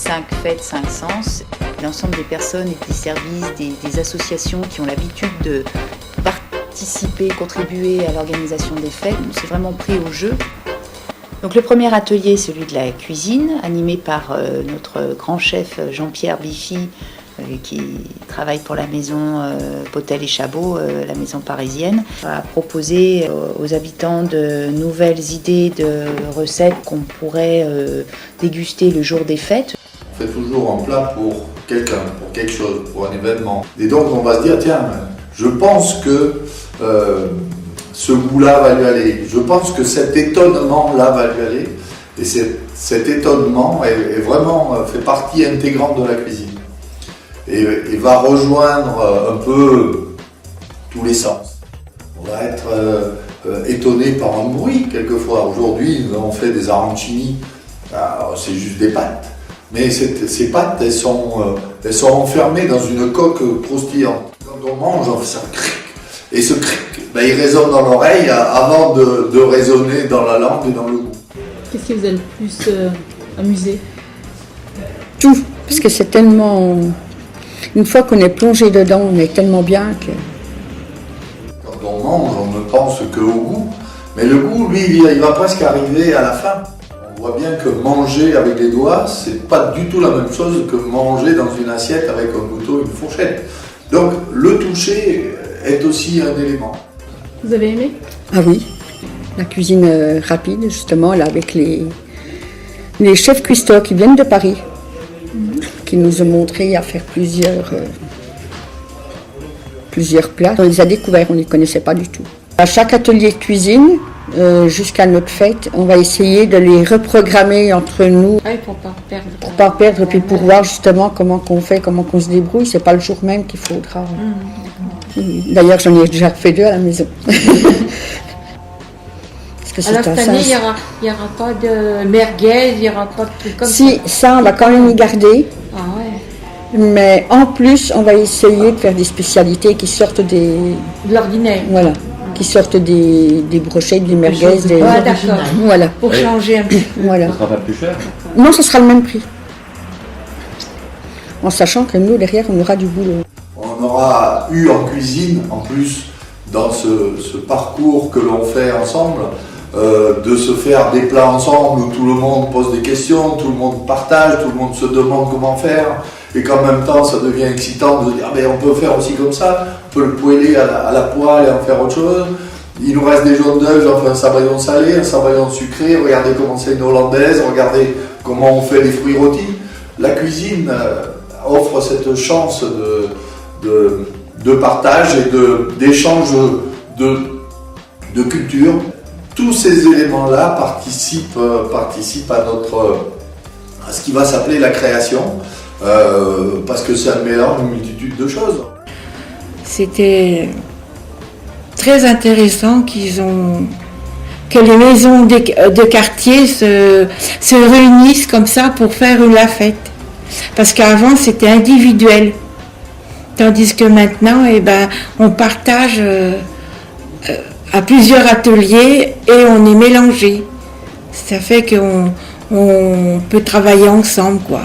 5 fêtes, 5 sens. L'ensemble des personnes et des services, des associations qui ont l'habitude de participer, contribuer à l'organisation des fêtes, on s'est vraiment pris au jeu. Donc le premier atelier, celui de la cuisine, animé par notre grand chef Jean-Pierre Biffy, qui travaille pour la maison Potel et Chabot, la maison parisienne, a proposé aux habitants de nouvelles idées de recettes qu'on pourrait déguster le jour des fêtes. On fait toujours un plat pour quelqu'un, pour quelque chose, pour un événement. Et donc on va se dire, tiens, je pense que ce goût-là va lui aller, je pense que cet étonnement-là va lui aller. Et cet étonnement est vraiment fait partie intégrante de la cuisine. Et va rejoindre un peu tous les sens. On va être étonné par un bruit quelquefois. Aujourd'hui, on fait des arancini, c'est juste des pâtes. Mais ces pâtes, elles sont enfermées dans une coque croustillante. Quand on mange, ça cric. Et ce cric, il résonne dans l'oreille avant de résonner dans la langue et dans le goût. Qu'est-ce qui vous a le plus amusé? Tout, parce que c'est tellement... Une fois qu'on est plongé dedans, on est tellement bien que... Quand on mange, on ne pense qu'au goût. Mais le goût, lui, il va presque arriver à la fin. On voit bien que manger avec les doigts, c'est pas du tout la même chose que manger dans une assiette avec un couteau et une fourchette. Donc le toucher est aussi un élément. Vous avez aimé? Ah oui, la cuisine rapide, justement, là, avec les chefs cuistots qui viennent de Paris. Qui nous ont montré à faire plusieurs plats. On les a découverts, on ne les connaissait pas du tout. À chaque atelier de cuisine, jusqu'à notre fête, on va essayer de les reprogrammer entre nous. Ah, pour pas perdre. Pour pas perdre, et puis pour voir justement comment qu'on fait, comment qu'on se débrouille. C'est pas le jour même qu'il faudra. D'ailleurs, j'en ai déjà fait 2 à la maison. Alors cette année, il n'y aura pas de merguez, il n'y aura pas de trucs comme ça. Si, ça, on va quand même y garder. Ah ouais. Mais en plus, on va essayer de faire des spécialités qui sortent de l'ordinaire. Voilà, qui sortent des brochettes, des merguez. Ah d'accord. Voilà. Pour changer un petit peu. Voilà. Ça sera pas plus cher? Non, ce sera le même prix. En sachant que nous, derrière, on aura du boulot. On aura eu en cuisine, en plus, dans ce parcours que l'on fait ensemble, de se faire des plats ensemble où tout le monde pose des questions, tout le monde partage, tout le monde se demande comment faire, et qu'en même temps ça devient excitant de dire on peut faire aussi comme ça, on peut le poêler à la poêle et en faire autre chose. Il nous reste des jaunes d'œufs, j'en fais un sabayon salé, un sabayon sucré, regardez comment c'est une hollandaise, regardez comment on fait les fruits rôtis. La cuisine offre cette chance de partage et d'échange de culture. Tous ces éléments-là participent à ce qui va s'appeler la création, parce que c'est un mélange d'une multitude de choses. C'était très intéressant que les maisons de quartier se réunissent comme ça pour faire la fête. Parce qu'avant c'était individuel, tandis que maintenant on partage à plusieurs ateliers et on est mélangé. Ça fait qu'on peut travailler ensemble, quoi.